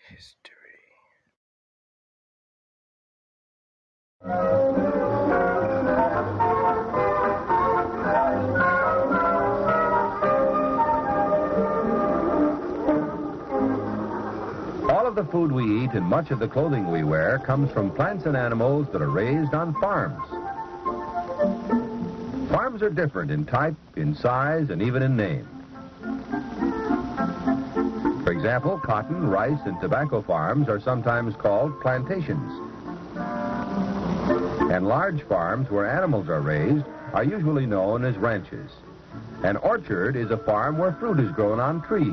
History. All of the food we eat and much of the clothing we wear comes from plants and animals that are raised on farms. Farms are different in type, in size, and even in name. For example, cotton, rice, and tobacco farms are sometimes called plantations. And large farms where animals are raised are usually known as ranches. An orchard is a farm where fruit is grown on trees.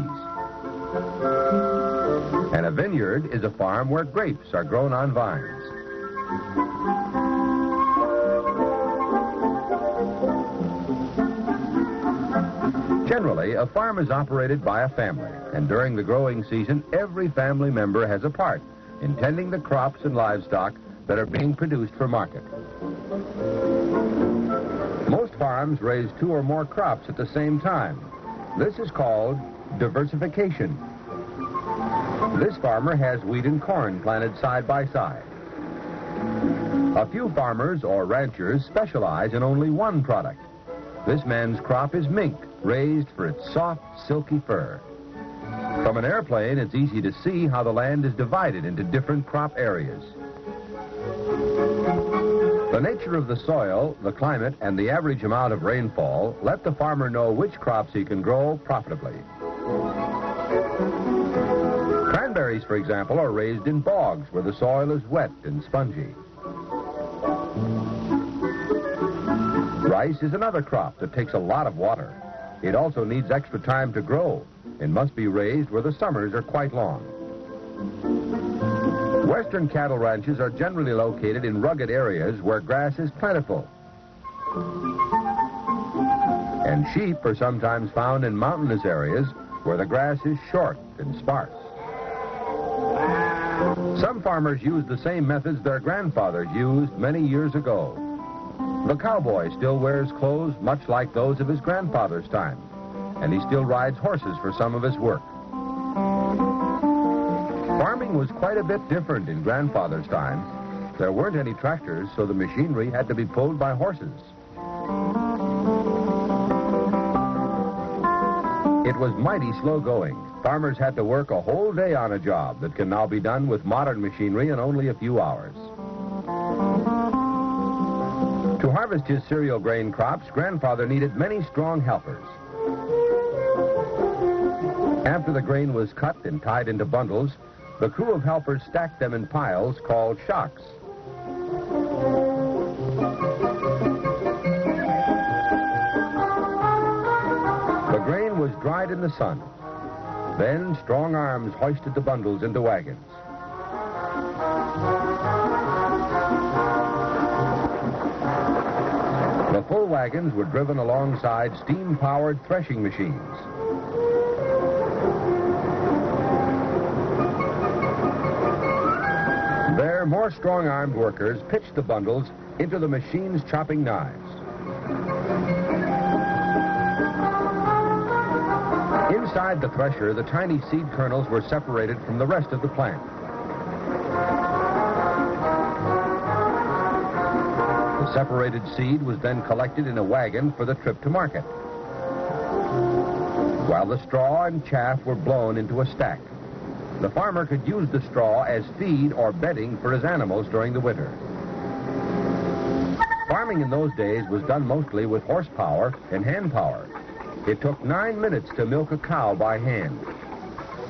And a vineyard is a farm where grapes are grown on vines. Generally, a farm is operated by a family, and during the growing season, every family member has a part in tending the crops and livestock that are being produced for market. Most farms raise 2 or more crops at the same time. This is called diversification. This farmer has wheat and corn planted side by side. A few farmers or ranchers specialize in only one product. This man's crop is mink, raised for its soft, silky fur. From an airplane, it's easy to see how the land is divided into different crop areas. The nature of the soil, the climate, and the average amount of rainfall let the farmer know which crops he can grow profitably. Cranberries, for example, are raised in bogs where the soil is wet and spongy. Rice is another crop that takes a lot of water. It also needs extra time to grow and must be raised where the summers are quite long. Western cattle ranches are generally located in rugged areas where grass is plentiful. And sheep are sometimes found in mountainous areas where the grass is short and sparse. Some farmers use the same methods their grandfathers used many years ago. The cowboy still wears clothes much like those of his grandfather's time, and he still rides horses for some of his work. Farming was quite a bit different in grandfather's time. There weren't any tractors, so the machinery had to be pulled by horses. It was mighty slow going. Farmers had to work a whole day on a job that can now be done with modern machinery in only a few hours. To harvest his cereal grain crops, grandfather needed many strong helpers. After the grain was cut and tied into bundles, the crew of helpers stacked them in piles called shocks. The grain was dried in the sun. Then strong arms hoisted the bundles into wagons. The full wagons were driven alongside steam-powered threshing machines. There, more strong-armed workers pitched the bundles into the machine's chopping knives. Inside the thresher, the tiny seed kernels were separated from the rest of the plant. The separated seed was then collected in a wagon for the trip to market, while the straw and chaff were blown into a stack. The farmer could use the straw as feed or bedding for his animals during the winter. Farming in those days was done mostly with horsepower and hand power. It took 9 minutes to milk a cow by hand.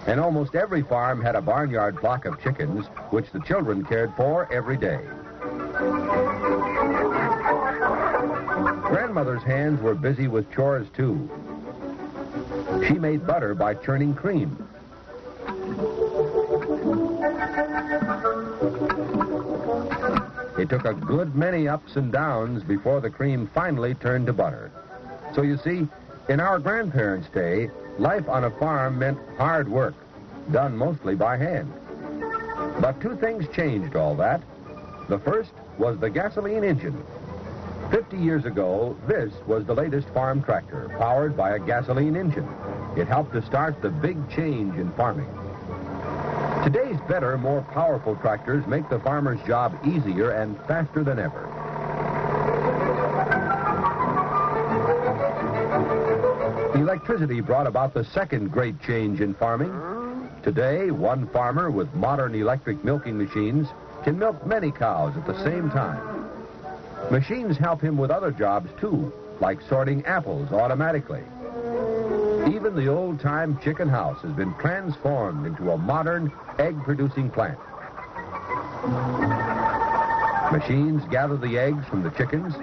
And almost every farm had a barnyard flock of chickens, which the children cared for every day. Grandmother's hands were busy with chores, too. She made butter by churning cream. It took a good many ups and downs before the cream finally turned to butter. So you see, in our grandparents' day, life on a farm meant hard work, done mostly by hand. But 2 things changed all that. The first was the gasoline engine. 50 years ago, this was the latest farm tractor, powered by a gasoline engine. It helped to start the big change in farming. Today's better, more powerful tractors make the farmer's job easier and faster than ever. Electricity brought about the second great change in farming. Today, one farmer with modern electric milking machines can milk many cows at the same time. Machines help him with other jobs, too, like sorting apples automatically. Even the old-time chicken house has been transformed into a modern egg-producing plant. Machines gather the eggs from the chickens,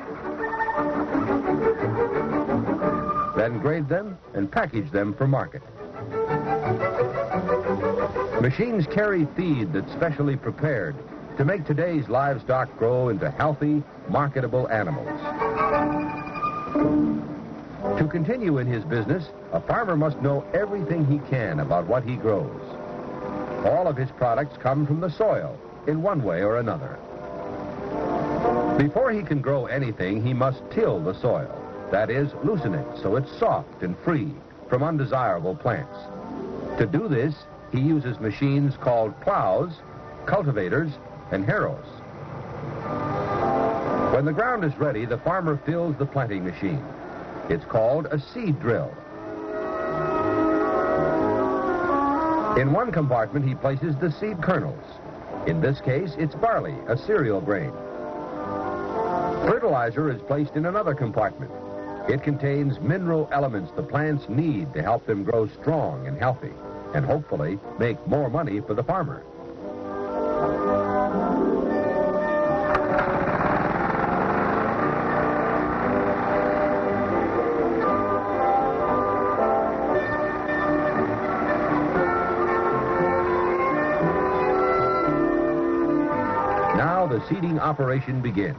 then grade them and package them for market. Machines carry feed that's specially prepared to make today's livestock grow into healthy, marketable animals. To continue in his business, a farmer must know everything he can about what he grows. All of his products come from the soil in one way or another. Before he can grow anything, he must till the soil. That is, loosen it so it's soft and free from undesirable plants. To do this, he uses machines called plows, cultivators, and harrows. When the ground is ready, the farmer fills the planting machine. It's called a seed drill. In one compartment, he places the seed kernels. In this case, it's barley, a cereal grain. Fertilizer is placed in another compartment. It contains mineral elements the plants need to help them grow strong and healthy, and hopefully make more money for the farmer. Now the seeding operation begins.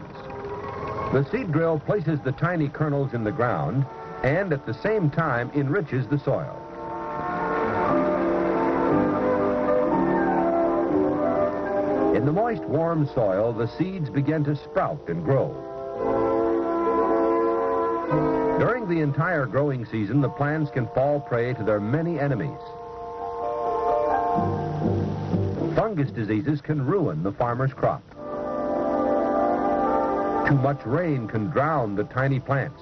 The seed drill places the tiny kernels in the ground and at the same time enriches the soil. In the moist, warm soil, the seeds begin to sprout and grow. During the entire growing season, the plants can fall prey to their many enemies. Fungus diseases can ruin the farmer's crop. Too much rain can drown the tiny plants.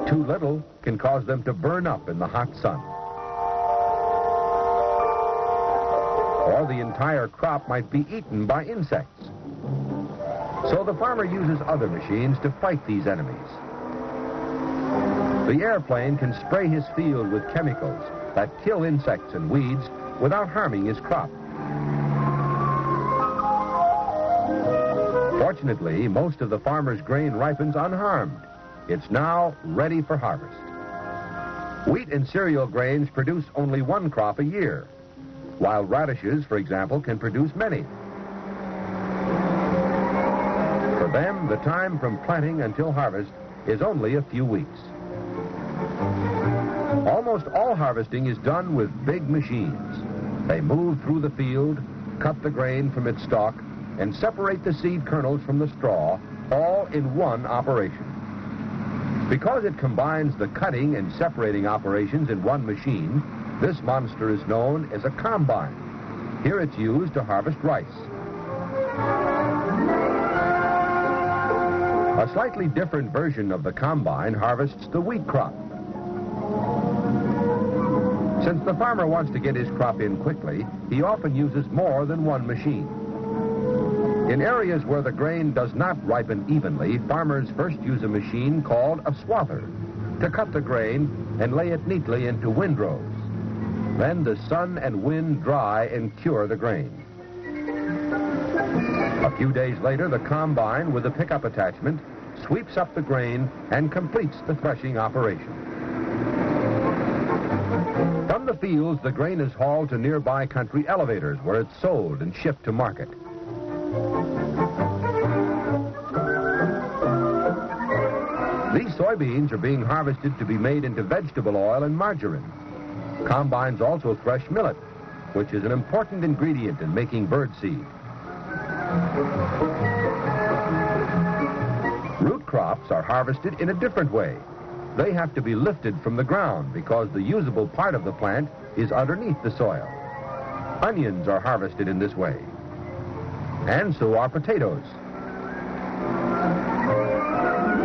Too little can cause them to burn up in the hot sun. Or the entire crop might be eaten by insects. So the farmer uses other machines to fight these enemies. The airplane can spray his field with chemicals that kill insects and weeds without harming his crop. Fortunately, most of the farmer's grain ripens unharmed. It's now ready for harvest. Wheat and cereal grains produce only one crop a year, while radishes, for example, can produce many. For them, the time from planting until harvest is only a few weeks. Almost all harvesting is done with big machines. They move through the field, cut the grain from its stalk, and separate the seed kernels from the straw, all in one operation. Because it combines the cutting and separating operations in one machine, this monster is known as a combine. Here it's used to harvest rice. A slightly different version of the combine harvests the wheat crop. Since the farmer wants to get his crop in quickly, he often uses more than one machine. In areas where the grain does not ripen evenly, farmers first use a machine called a swather to cut the grain and lay it neatly into windrows. Then the sun and wind dry and cure the grain. A few days later, the combine with a pickup attachment sweeps up the grain and completes the threshing operation. From the fields, the grain is hauled to nearby country elevators where it's sold and shipped to market. These soybeans are being harvested to be made into vegetable oil and margarine. Combines also thresh millet, which is an important ingredient in making birdseed. Root crops are harvested in a different way. they have to be lifted from the ground because the usable part of the plant is underneath the soil. Onions are harvested in this way, and so are potatoes.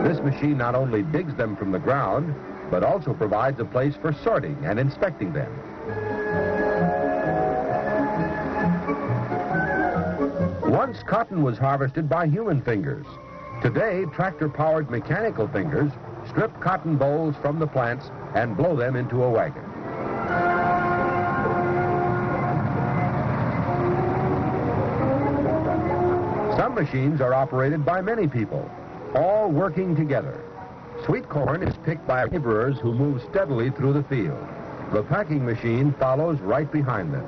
This machine not only digs them from the ground, but also provides a place for sorting and inspecting them. Once cotton was harvested by human fingers. Today, tractor-powered mechanical fingers strip cotton bolls from the plants and blow them into a wagon. Some machines are operated by many people, all working together. Sweet corn is picked by laborers who move steadily through the field. The packing machine follows right behind them.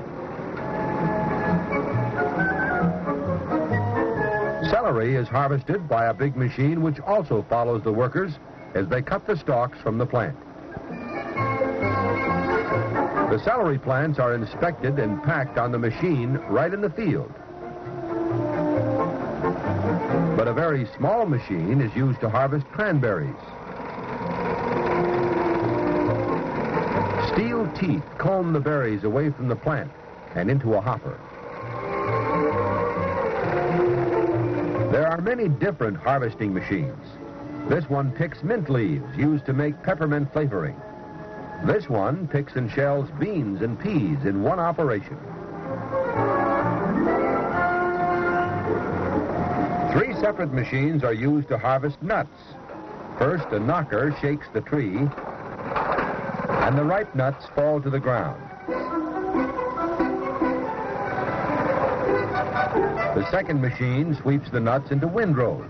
Celery is harvested by a big machine which also follows the workers as they cut the stalks from the plant. The celery plants are inspected and packed on the machine right in the field. But a very small machine is used to harvest cranberries. Steel teeth comb the berries away from the plant and into a hopper. There are many different harvesting machines. This one picks mint leaves used to make peppermint flavoring. This one picks and shells beans and peas in one operation. 3 separate machines are used to harvest nuts. First, a knocker shakes the tree, and the ripe nuts fall to the ground. The second machine sweeps the nuts into windrows.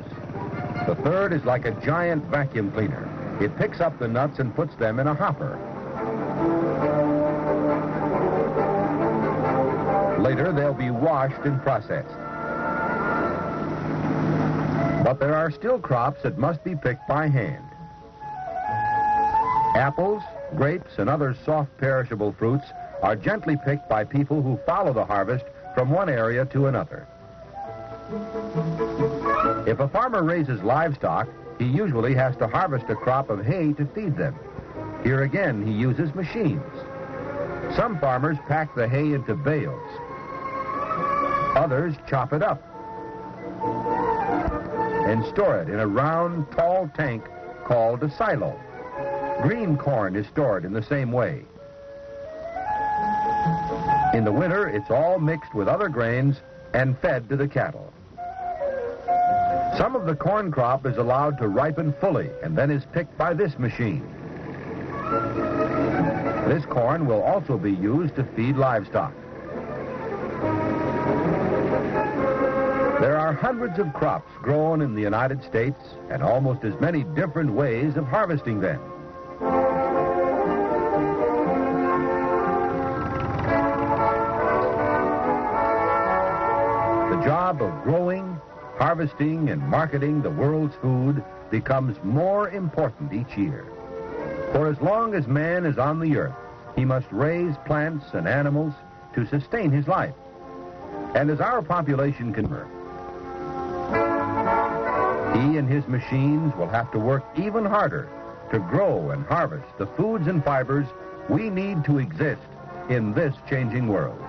The third is like a giant vacuum cleaner. It picks up the nuts and puts them in a hopper. Later, they'll be washed and processed. But there are still crops that must be picked by hand. Apples, grapes, and other soft perishable fruits are gently picked by people who follow the harvest from one area to another. If a farmer raises livestock, he usually has to harvest a crop of hay to feed them. Here again, he uses machines. Some farmers pack the hay into bales. Others chop it up and store it in a round, tall tank called a silo. Green corn is stored in the same way. In the winter, it's all mixed with other grains and fed to the cattle. Some of the corn crop is allowed to ripen fully and then is picked by this machine. This corn will also be used to feed livestock. There are hundreds of crops grown in the United States and almost as many different ways of harvesting them. The job of growing, harvesting, and marketing the world's food becomes more important each year. For as long as man is on the earth, he must raise plants and animals to sustain his life. And as our population converts, he and his machines will have to work even harder to grow and harvest the foods and fibers we need to exist in this changing world.